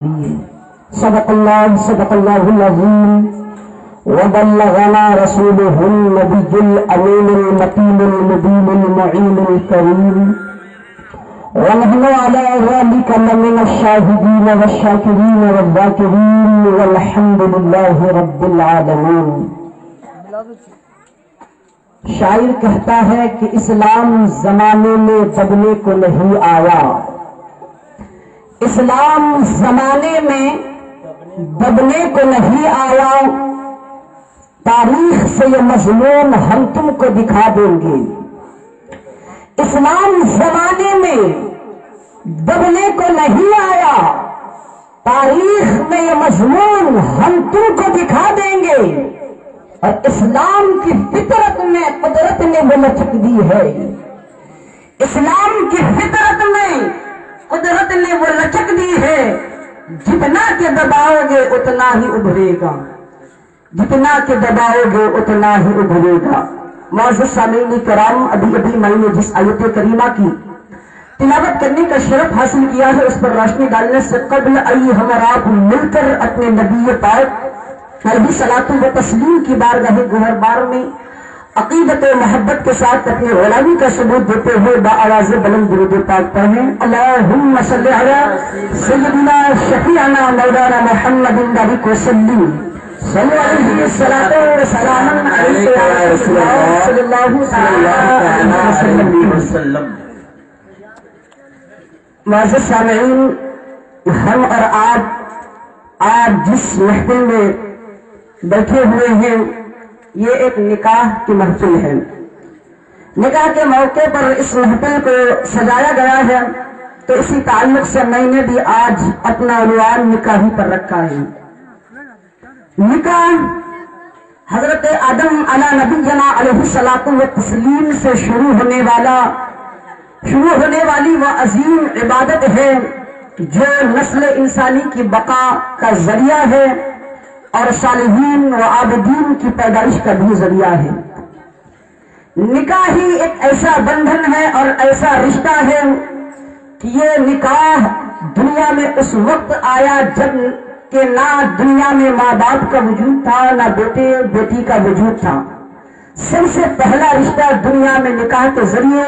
صدق الله العظيم وبلغنا رسوله النبي الأمين المتين المبين المعين الكريم ونحن على ذلك لمن الشاهدين والشاكرين والذاكرين والحمد لله رب العالمين۔ شاعر کہتا ہے کہ اسلام زمانے میں دبنے کو نہیں آیا، اسلام زمانے میں دبنے کو نہیں آیا، تاریخ سے یہ مضمون ہم تم کو دکھا دیں گے۔ اسلام زمانے میں دبنے کو نہیں آیا، تاریخ میں یہ مضمون ہم تم کو دکھا دیں گے، اور اسلام کی فطرت میں قدرت نے وہ لچک دی ہے، اسلام کی فطرت میں قدرت نے وہ لچک دی ہے، جتنا کہ دباؤ گے اتنا ہی ابھرے گا، جتنا کہ دباؤ گے اتنا ہی ابھرے گا۔ معزز سامعین کرام، ابھی میں نے جس آیت کریمہ کی تلاوت کرنے کا شرف حاصل کیا ہے، اس پر روشنی ڈالنے سے قبل آئیے ہم اور آپ مل کر اپنے نبی پاک علیہ صلاۃ و تسلیم کی بارگاہ گوہربار میں عقیدت و محبت کے ساتھ اپنی غلامی کا ثبوت دیتے ہوئے باآواز بلند درود پاک پڑھیں۔ اللہم صلی علی سیدنا شفیعنا مولانا محمد بارک وسلم، صلی علیہ الصلاۃ والسلام علیک یا رسول اللہ صلی اللہ علیہ وسلم۔ معزز سامعین، ہم اور آپ آج جس محفل میں بیٹھے ہوئے ہیں یہ ایک نکاح کی محفل ہے۔ نکاح کے موقع پر اس محفل کو سجایا گیا ہے، تو اسی تعلق سے میں نے بھی آج اپنا عنوان نکاحی پر رکھا ہے۔ نکاح حضرت آدم علی نبینا علیہ الصلاۃ والتسلیم سے شروع ہونے والی وہ عظیم عبادت ہے جو نسل انسانی کی بقا کا ذریعہ ہے اور صالحین و عابدین کی پیدائش کا بھی ذریعہ ہے۔ نکاح ہی ایک ایسا بندھن ہے اور ایسا رشتہ ہے کہ یہ نکاح دنیا میں اس وقت آیا جب کہ نہ دنیا میں ماں باپ کا وجود تھا، نہ بیٹے بیٹی کا وجود تھا۔ سب سے پہلا رشتہ دنیا میں نکاح کے ذریعے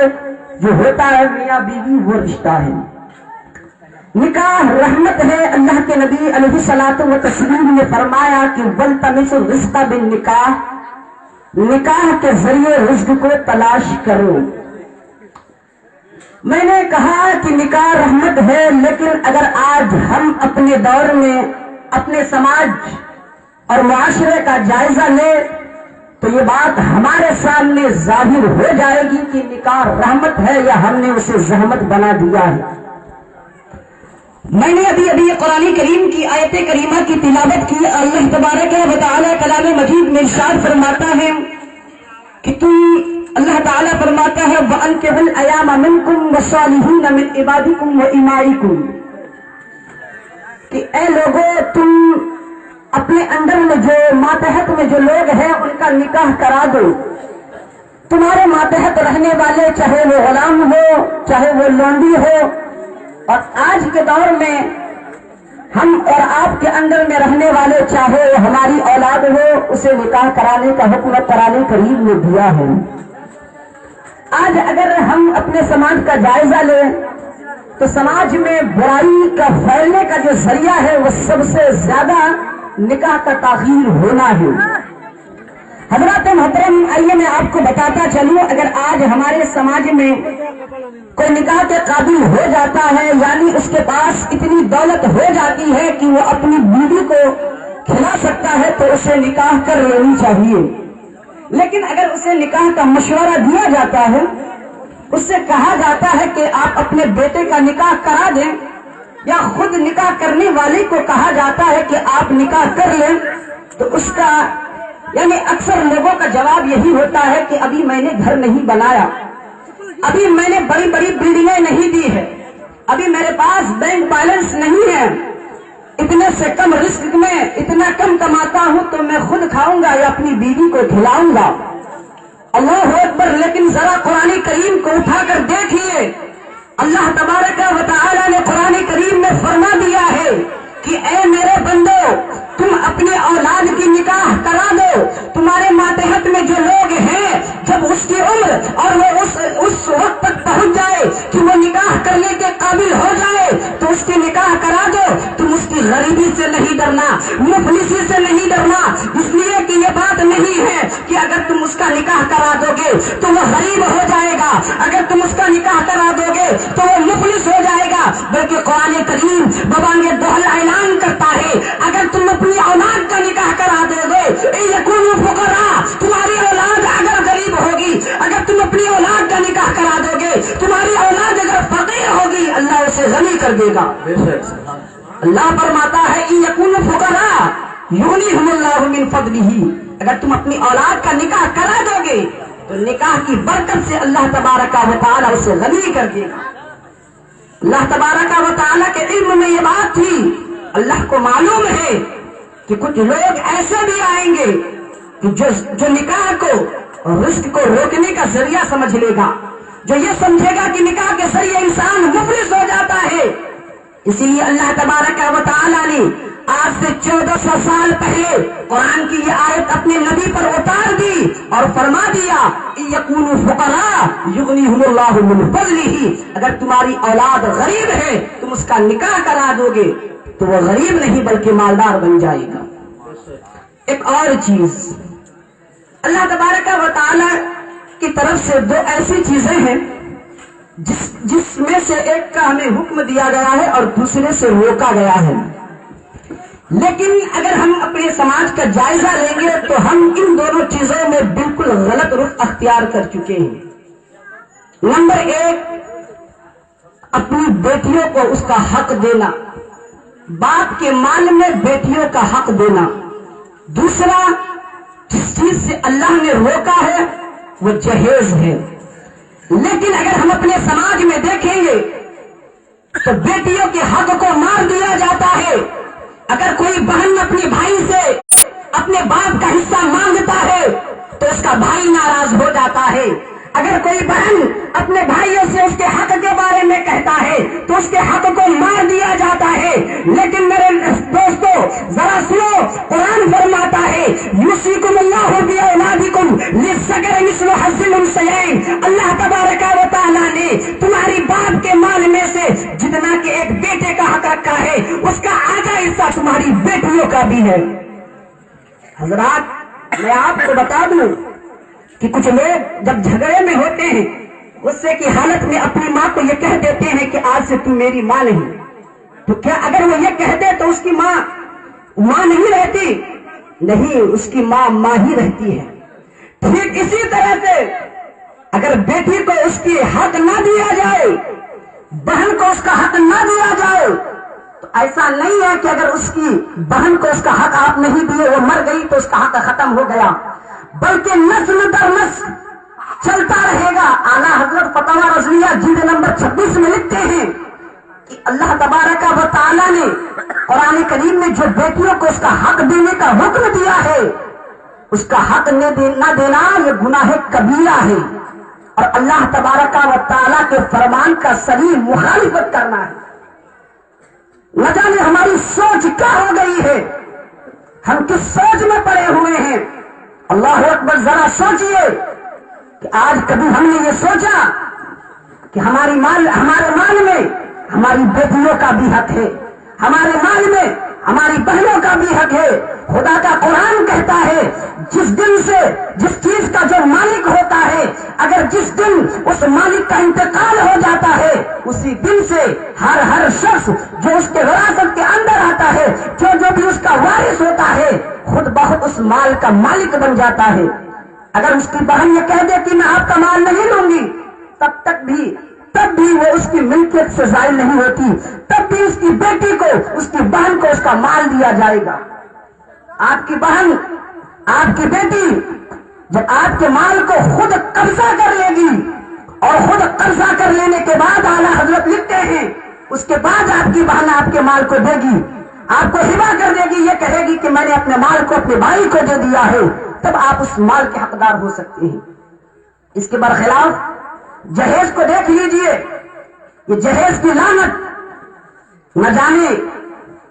جو ہوتا ہے میاں بیوی، وہ رشتہ ہے۔ نکاح رحمت ہے۔ اللہ کے نبی علیہ الصلاۃ والتسلیم نے فرمایا کہ وَالْتَمِسُوا الرِّزْقَ بِالنِّکَاحِ، نکاح کے ذریعے رزق کو تلاش کرو۔ میں نے کہا کہ نکاح رحمت ہے، لیکن اگر آج ہم اپنے دور میں اپنے سماج اور معاشرے کا جائزہ لیں تو یہ بات ہمارے سامنے ظاہر ہو جائے گی کہ نکاح رحمت ہے یا ہم نے اسے زحمت بنا دیا ہے۔ میں نے ابھی قرآن کریم کی آیت کریمہ کی تلاوت کی۔ اللہ تبارک و تعالی کلام مجید میں ارشاد فرماتا ہے کہ اللہ تعالیٰ فرماتا ہے وَأَنكِحُوا الْأَيَامَ مِنكُمْ وَالصَّالِحِينَ مِنْ عِبَادِكُمْ وَإِمَائِكُمْ، کہ اے لوگوں، تم اپنے اندر میں جو ماتحت میں جو لوگ ہیں ان کا نکاح کرا دو۔ تمہارے ماتحت رہنے والے، چاہے وہ غلام ہو چاہے وہ لونڈی ہو، اور آج کے دور میں ہم اور آپ کے اندر میں رہنے والے، چاہے وہ ہماری اولاد ہو، اسے نکاح کرانے کا حکم قرآن کریم نے دیا ہے۔ آج اگر ہم اپنے سماج کا جائزہ لیں تو سماج میں برائی کا پھیلنے کا جو ذریعہ ہے وہ سب سے زیادہ نکاح کا تاخیر ہونا ہے۔ حضرات محترم، آئیے میں آپ کو بتاتا چلوں، اگر آج ہمارے سماج میں کوئی نکاح کے قابل ہو جاتا ہے، یعنی اس کے پاس اتنی دولت ہو جاتی ہے کہ وہ اپنی بیوی کو کھلا سکتا ہے، تو اسے نکاح کر لینی چاہیے۔ لیکن اگر اسے نکاح کا مشورہ دیا جاتا ہے، اس سے کہا جاتا ہے کہ آپ اپنے بیٹے کا نکاح کرا دیں، یا خود نکاح کرنے والے کو کہا جاتا ہے کہ آپ نکاح کر لیں، تو اس کا یعنی اکثر لوگوں کا جواب یہی ہوتا ہے کہ ابھی میں نے گھر نہیں بنایا، ابھی میں نے بڑی بڑی بلڈنگیں نہیں دی ہے، ابھی میرے پاس بینک بیلنس نہیں ہے، اتنے سے کم رزق میں اتنا کم کماتا ہوں تو میں خود کھاؤں گا یا اپنی بیوی کو کھلاؤں گا۔ اللہ اکبر! لیکن ذرا قرآن کریم کو اٹھا کر دیکھیے، اللہ تبارک و تعالی نے قرآن کریم میں فرما دیا ہے کہ اے میرے بندو تم اپنے اولاد کی نکاح کرا دو. تمہارے ماتحت میں جو لوگ ہیں جب اس کی عمر اور وہ اس وقت تک پہنچ جائے کہ وہ نکاح کرنے کے قابل ہو جائے تو اس کی نکاح کرا دو. تم اس کی غریبی سے نہیں ڈرنا, مفلسی سے نہیں ڈرنا, اس لیے کہ یہ بات نہیں ہے کہ اگر تم اس کا نکاح کرا دو گے تو وہ غریب ہو جائے گا, اگر تم اس کا نکاح کرا دو گے تو وہ مفلس ہو جائے گا, بلکہ قرآن کریم ببانگ دوہل اعلان کرتا ہے اگر تم اپنی اولاد کا نکاح کرا دو گے یکونوا فقراء, تمہاری اولاد اگر غریب ہوگی, اگر تم اپنی اولاد کا نکاح کرا دو گے, تمہاری اولاد اگر فقیر ہوگی, اللہ اسے غنی کر دے گا. اللہ فرماتا ہے یکونوا فقراء یغنیہم اللہ من فضلہ, اگر تم اپنی اولاد کا نکاح کرا دو گے تو نکاح کی برکت سے اللہ تبارک و تعالی اسے غنی کر دے گا. اللہ تبارک و تعالی کے علم میں یہ بات تھی. اللہ کو معلوم ہے کہ کچھ لوگ ایسے بھی آئیں گے کہ جو نکاح کو اور رزق کو روکنے کا ذریعہ سمجھ لے گا, جو یہ سمجھے گا کہ نکاح کے ذریعے انسان مفلس ہو جاتا ہے. اسی لیے اللہ تبارک و تعالی نے آج سے 1400 سال پہلے قرآن کی یہ آیت اپنے نبی پر اتار دی اور فرما دیا یکونوا فقراء یغنیہم اللہ من فضلہ, اگر تمہاری اولاد غریب ہے تم اس کا نکاح کرا دو گے تو وہ غریب نہیں بلکہ مالدار بن جائے گا. ایک اور چیز, اللہ تبارک و تعالی کی طرف سے دو ایسی چیزیں ہیں جس میں سے ایک کا ہمیں حکم دیا گیا ہے اور دوسرے سے روکا گیا ہے, لیکن اگر ہم اپنے سماج کا جائزہ لیں گے تو ہم ان دونوں چیزوں میں بالکل غلط رخ اختیار کر چکے ہیں. نمبر 1, اپنی بیٹیوں کو اس کا حق دینا, باپ کے مال میں بیٹیوں کا حق دینا. دوسرا, جس چیز سے اللہ نے روکا ہے وہ جہیز ہے. لیکن اگر ہم اپنے سماج میں دیکھیں گے تو بیٹیوں کے حق کو مار دیا جاتا ہے. اگر کوئی بہن اپنی بھائی سے اپنے باپ کا حصہ مانگتا ہے تو اس کا بھائی ناراض ہو جاتا ہے. اگر کوئی بہن اپنے بھائیوں سے اس کے حق کے بارے میں کہتا ہے تو اس کے حق کو مار دیا جاتا ہے. لیکن میرے دوستو ذرا سنو, قرآن فرماتا ہے یوصیکم اللہ فی اولادکم للذکر مثل حظ الانثیین, اللہ تبارک و تعالی نے تمہاری باپ کے مال میں سے جتنا کہ ایک بیٹے کا حق رکھا ہے اس کا آدھا حصہ تمہاری بیٹیوں کا بھی ہے. حضرات میں آپ کو بتا دوں کہ کچھ لوگ جب جھگڑے میں ہوتے ہیں غصے کی حالت میں اپنی ماں کو یہ کہہ دیتے ہیں کہ آج سے تم میری ماں نہیں. تو کیا اگر وہ یہ کہہ دے تو اس کی ماں نہیں رہتی؟ نہیں, اس کی ماں ہی رہتی ہے. ٹھیک اسی طرح سے اگر بیٹی کو اس کی حق نہ دیا جائے, بہن کو اس کا حق نہ دیا جائے, تو ایسا نہیں ہے کہ اگر اس کی بہن کو اس کا حق آپ نہیں دیے وہ مر گئی تو اس کا حق ختم ہو گیا, بلکہ نسل در نسل چلتا رہے گا. اعلیٰ حضرت فتاوی رضویہ جلد نمبر 26 میں لکھتے ہیں کہ اللہ تبارک و تعالی نے قرآن کریم میں جو بیٹیوں کو اس کا حق دینے کا حکم دیا ہے اس کا حق نہ دینا یہ گناہ کبیرہ ہے اور اللہ تبارک و تعالی کے فرمان کا صریح مخالفت کرنا ہے. نہ جانے ہماری سوچ کیا ہو گئی ہے, ہم کس سوچ میں پڑے ہوئے ہیں. اللہ اکبر, ذرا سوچئے کہ آج کبھی ہم نے یہ سوچا کہ ہمارے مال میں ہماری بیٹیوں کا بھی حق ہے, ہمارے مال میں ہماری بہنوں کا بھی حق ہے. خدا کا قرآن کہتا ہے جس دن سے جس چیز کا جو مالک ہوتا ہے اگر جس دن اس مالک کا انتقال ہو جاتا ہے اسی دن سے ہر شخص جو اس کے وراثت کے اندر آتا ہے, جو بھی اس کا وارث ہوتا ہے خود بخود اس مال کا مالک بن جاتا ہے. اگر اس کی بہن یہ کہہ دے کہ میں آپ کا مال نہیں لوں گی تب بھی وہ اس کی ملکیت سے زائل نہیں ہوتی, تب بھی اس کی بیٹی کو اس کی بہن کو اس کا مال دیا جائے گا. آپ کی بہن آپ کی بیٹی جب آپ کے مال کو خود قبضہ کر لے گی اور خود قبضہ کر لینے کے بعد اعلیٰ حضرت لکھتے ہیں اس کے بعد آپ کی بہن آپ کے مال کو دے گی, آپ کو ہبہ کر دے گی, یہ کہے گی کہ میں نے اپنے مال کو اپنے بھائی کو دے دیا ہے, تب آپ اس مال کے حقدار ہو سکتے ہیں. اس کے برخلاف جہیز کو دیکھ لیجئے, یہ جہیز کی لعنت نہ جانے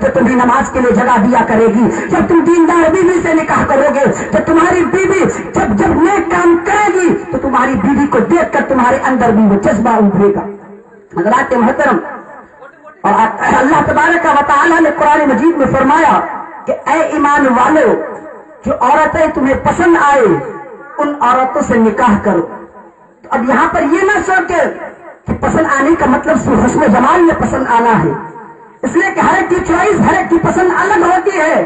تو تمہیں نماز کے لیے جگہ دیا کرے گی. جب تم دیندار بیوی سے نکاح کرو گے تو تمہاری بیوی جب نیک کام کرے گی تو تمہاری بیوی کو دیکھ کر تمہارے اندر بھی وہ جذبہ ابھرے گا. حضرات محترم، اور اللہ تبارک و تعالی نے قرآن مجید میں فرمایا کہ اے ایمان والو، جو عورتیں تمہیں پسند آئے ان عورتوں سے نکاح کرو. تو اب یہاں پر یہ نہ سوچے کہ پسند آنے کا مطلب صرف حسن و جمال میں پسند آنا ہے، اس لیے کہ ہر ایک کی چوائس، ہر ایک کی پسند الگ ہوتی ہے.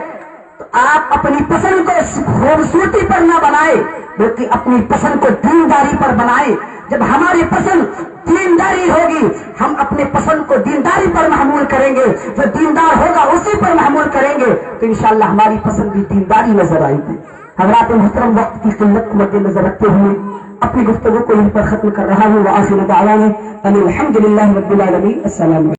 تو آپ اپنی پسند کو خوبصورتی پر نہ بنائے بلکہ اپنی پسند کو دینداری پر بنائے. جب ہماری پسند دینداری ہوگی ہم اپنے پسند کو دینداری پر محمول کریں گے، جو دیندار ہوگا اسی پر محمول کریں گے تو انشاءاللہ ہماری پسند بھی دینداری نظر آئے گی. حضرات محترم، وقت کی قلت کو مد نظر رکھتے ہوئے اپنی گفتگو کو یہیں پر ختم کر رہا ہوں. وآخر دعوانا ان الحمد للہ رب العالمین. السلام علیکم.